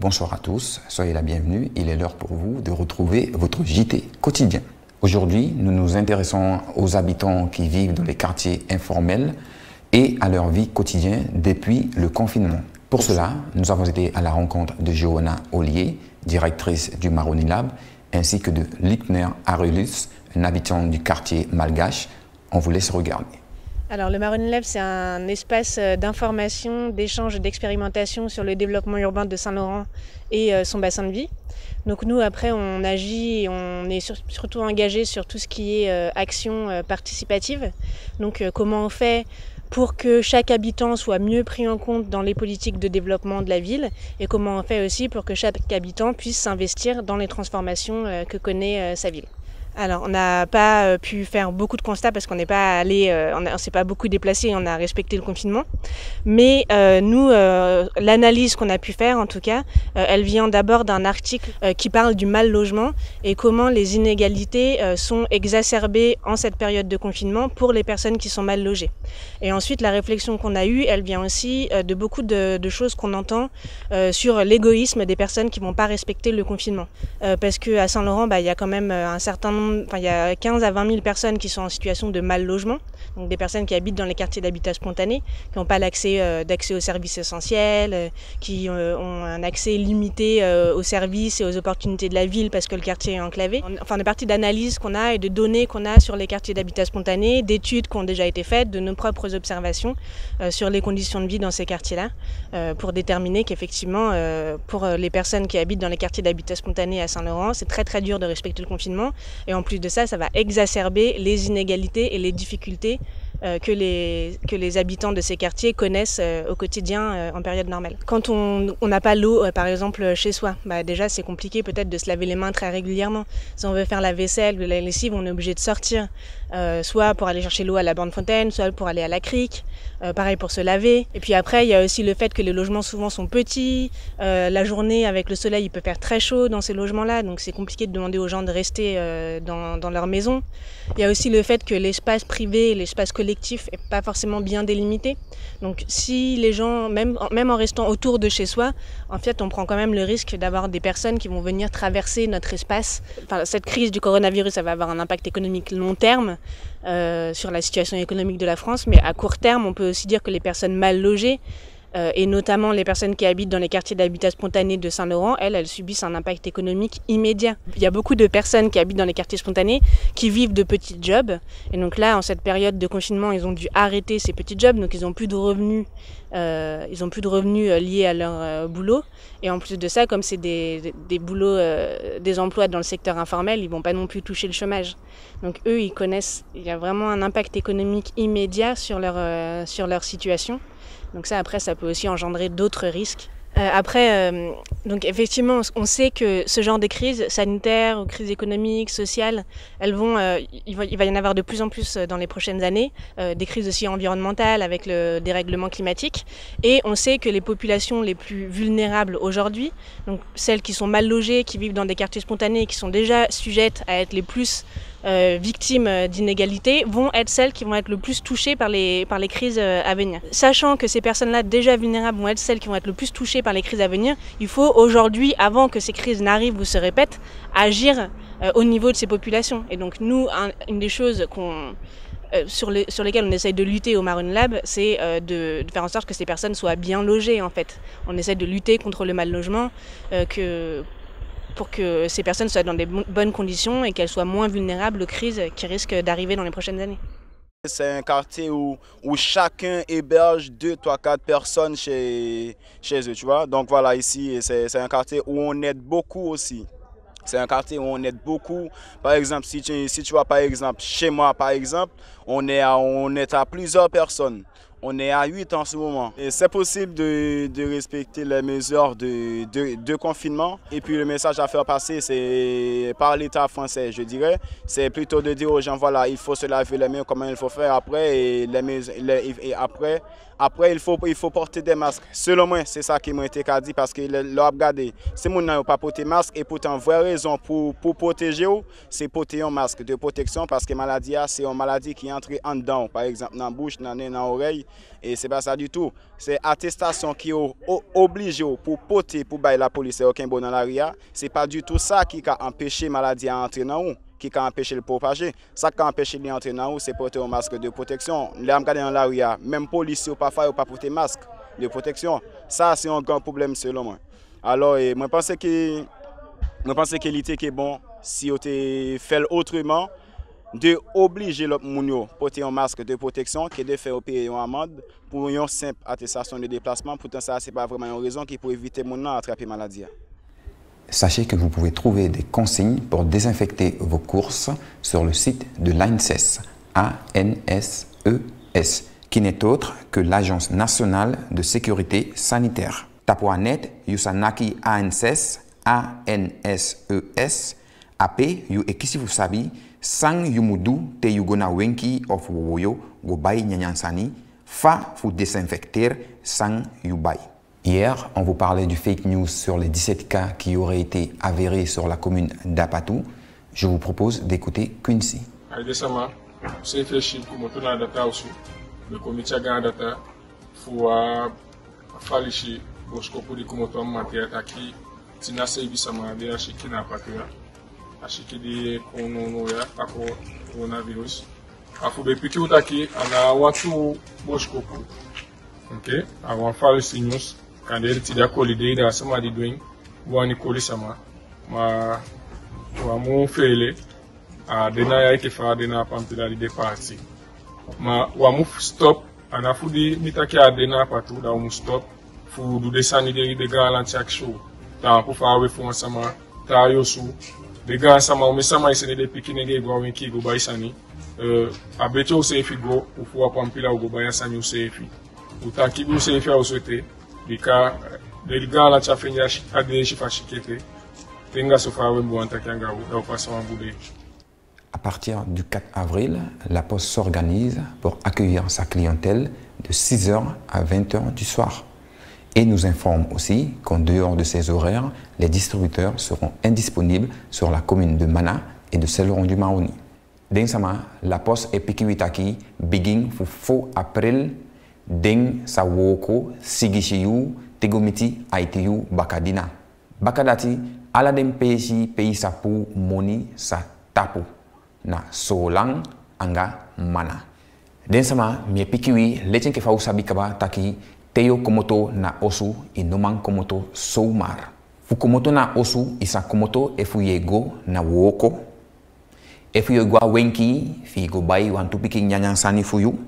Bonsoir à tous, soyez la bienvenue. Il est l'heure pour vous de retrouver votre JT quotidien. Aujourd'hui, nous nous intéressons aux habitants qui vivent dans les quartiers informels et à leur vie quotidienne depuis le confinement. Pour cela, nous avons été à la rencontre de Johanna Ollier, directrice du Maroni Lab, ainsi que de Lipner Arulus, un habitant du quartier malgache. On vous laisse regarder. Alors le Maroni Lab, c'est un espace d'information, d'échange et d'expérimentation sur le développement urbain de Saint-Laurent et son bassin de vie. Donc nous, après, on agit et on est surtout engagé sur tout ce qui est action participative. Donc comment on fait pour que chaque habitant soit mieux pris en compte dans les politiques de développement de la ville et comment on fait aussi pour que chaque habitant puisse s'investir dans les transformations que connaît sa ville. Alors, on n'a pas pu faire beaucoup de constats parce qu'on n'est pas allé, on s'est pas beaucoup déplacé, on a respecté le confinement. Mais nous, l'analyse qu'on a pu faire, en tout cas, elle vient d'abord d'un article qui parle du mal logement et comment les inégalités sont exacerbées en cette période de confinement pour les personnes qui sont mal logées. Et ensuite, la réflexion qu'on a eue, elle vient aussi de beaucoup de choses qu'on entend sur l'égoïsme des personnes qui vont pas respecter le confinement. Parce qu'à Saint-Laurent, il y a quand même un certain nombre. Il y a 15 à 20 000 personnes qui sont en situation de mal logement, donc des personnes qui habitent dans les quartiers d'habitat spontané, qui n'ont pas d'accès aux services essentiels, qui ont un accès limité aux services et aux opportunités de la ville parce que le quartier est enclavé. Enfin, des parties d'analyse qu'on a et de données qu'on a sur les quartiers d'habitat spontané, d'études qui ont déjà été faites, de nos propres observations sur les conditions de vie dans ces quartiers-là, pour déterminer qu'effectivement, pour les personnes qui habitent dans les quartiers d'habitat spontané à Saint-Laurent, c'est très très dur de respecter le confinement. Et en plus de ça, ça va exacerber les inégalités et les difficultés que les habitants de ces quartiers connaissent au quotidien en période normale. Quand on n'a pas l'eau, par exemple, chez soi, déjà c'est compliqué peut-être de se laver les mains très régulièrement. Si on veut faire la vaisselle ou la lessive, on est obligé de sortir, soit pour aller chercher l'eau à la borne fontaine, soit pour aller à la crique, pareil pour se laver. Et puis après, il y a aussi le fait que les logements souvent sont petits, la journée avec le soleil, il peut faire très chaud dans ces logements-là, donc c'est compliqué de demander aux gens de rester dans leur maison. Il y a aussi le fait que l'espace privé, l'espace collectif est pas forcément bien délimité. Donc si les gens, même en restant autour de chez soi, en fait on prend quand même le risque d'avoir des personnes qui vont venir traverser notre espace. Enfin, cette crise du coronavirus, ça va avoir un impact économique long terme sur la situation économique de la France, mais à court terme, on peut aussi dire que les personnes mal logées, et notamment les personnes qui habitent dans les quartiers d'habitat spontané de Saint-Laurent, elles subissent un impact économique immédiat. Il y a beaucoup de personnes qui habitent dans les quartiers spontanés qui vivent de petits jobs. Et donc là, en cette période de confinement, ils ont dû arrêter ces petits jobs, donc ils n'ont plus de revenus. Liés à leur boulot. Et en plus de ça, comme c'est des boulots, des emplois dans le secteur informel, ils vont pas non plus toucher le chômage. Donc eux, il y a vraiment un impact économique immédiat sur leur situation. Donc ça, après, ça peut aussi engendrer d'autres risques. Donc effectivement, on sait que ce genre de crises sanitaires ou crises économiques, sociales, il va y en avoir de plus en plus dans les prochaines années, des crises aussi environnementales avec le dérèglement climatique. Et on sait que les populations les plus vulnérables aujourd'hui, donc celles qui sont mal logées, qui vivent dans des quartiers spontanés, qui sont déjà sujettes à être les plus victimes d'inégalités, vont être celles qui vont être le plus touchées par les crises à venir. Sachant que ces personnes-là déjà vulnérables vont être celles qui vont être le plus touchées par les crises à venir, il faut aujourd'hui, avant que ces crises n'arrivent ou se répètent, agir au niveau de ces populations. Et donc nous, une des choses sur lesquelles on essaye de lutter au Maroni Lab, c'est de faire en sorte que ces personnes soient bien logées en fait. On essaie de lutter contre le mal logement, pour que ces personnes soient dans des bonnes conditions et qu'elles soient moins vulnérables aux crises qui risquent d'arriver dans les prochaines années. C'est un quartier où chacun héberge 2, 3, 4 personnes chez eux, tu vois. Donc voilà, ici, c'est un quartier où on aide beaucoup aussi. C'est un quartier où on aide beaucoup. Par exemple, si tu vois, par exemple, chez moi, par exemple, on est à plusieurs personnes. On est à 8 en ce moment. C'est possible de respecter les mesures de confinement. Et puis le message à faire passer, c'est par l'État français, je dirais. C'est plutôt de dire aux gens, voilà, il faut se laver les mains, comment il faut faire après. Et après, Après, il faut porter des masques. Selon moi, c'est ça qui m'a été dit parce que l'on a regardé. Si les gens n'ont pas porté masque et pourtant, vraie raison pour protéger, c'est porter un masque de protection parce que la maladie, c'est une maladie qui entre en dedans, par exemple, dans la bouche, dans l'oreille. Et ce n'est pas ça du tout. C'est attestation qui est obligée pour porter, pour bailler la police et aucun bon dans l'arrière. Ce n'est pas du tout ça qui a empêché la maladie à entrer dans nous. Qui a empêché le propager. Ça qui a empêché d'entrer dans nous, c'est porter un masque de protection. Les gens dans la rue, même policiers pas porter masque de protection. Ça, c'est un grand problème selon moi. Alors, je pense que l'idée est bon si on fait autrement, de obliger les gens à porter un masque de protection que de faire payer une amende pour une simple attestation de déplacement. Pourtant, ça, ce n'est pas vraiment une raison qui peut éviter les gens d'attraper la maladie. Sachez que vous pouvez trouver des consignes pour désinfecter vos courses sur le site de l'ANSES, ANSES, qui n'est autre que l'Agence nationale de sécurité sanitaire. Tapoanet, Yusanaki ANSES, ANSES, AP, yu ekisi vous sabi, sang yumudu te yugona wenki of woyo gobay nyanyansani, fa fu désinfecter sang yubay. Hier, on vous parlait du fake news sur les 17 cas qui auraient été avérés sur la commune d'Apatou. Je vous propose d'écouter Quincy. Quand il y a des gens qui sont doing, wani koli sama, ma wamu fele, dena ya ikefa dena pampila di departi. Ma wamu stop, anafudi mitaki dena patu da wamu stop, fu du desani de galanti ak show. Ta pour faire avec sama, ta yosu, de gars sama umi sama isene de pikinege go winki go baisani. Abeto usefi go, ufu pampila go bayasani usefi. Utaki usefi au souhaité. À partir du 4 avril, la Poste s'organise pour accueillir sa clientèle de 6h à 20h du soir. Et nous informe aussi qu'en dehors de ces horaires, les distributeurs seront indisponibles sur la commune de Mana et de Saint-Laurent-du-Maroni. Densama, la Poste est pikiwitaki, begin faux april. Deng sa woko sigishiyu tegomiti aitiyu bakadina. Bakadati ala dem pays sapu moni sa tapu na solang anga mana. Den sama mie pikiwi lechen ke fau sabi kaba taki teyo komoto na osu inomang komoto soumar. Fu komoto na osu isa komoto efu yego na woko. Efu yegwa wenki fi go bai wantu piki nyanyang sani fuyu.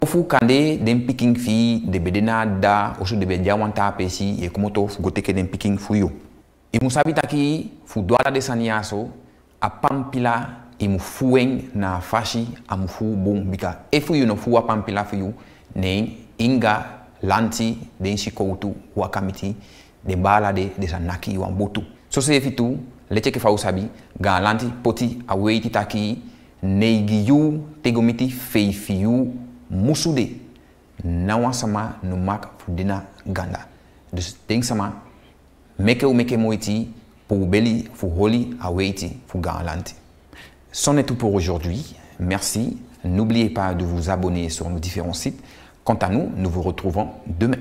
Ofu kande den picking fi de bedena da osu de bedia wanta pesi e komoto goteke den picking fuyo. Imu sabita ki fu doala de saniaso a pampila imu fueng na fashi amu fu bom bika efu you no fu a pampila fuyu ne inga lanti den shikoutu wakamiti de bala de sanaki wambotu. So se fitu leche ke fa usabi ga lanti poti a weiti taki neigiyu tegomiti feifiyu musude nawa sama numak fudina ganda. Dus denk sama meke moiti pour beli fu holi aweiti fu galanti. C'en est tout pour aujourd'hui. Merci. N'oubliez pas de vous abonner sur nos différents sites. Quant à nous, nous vous retrouvons demain.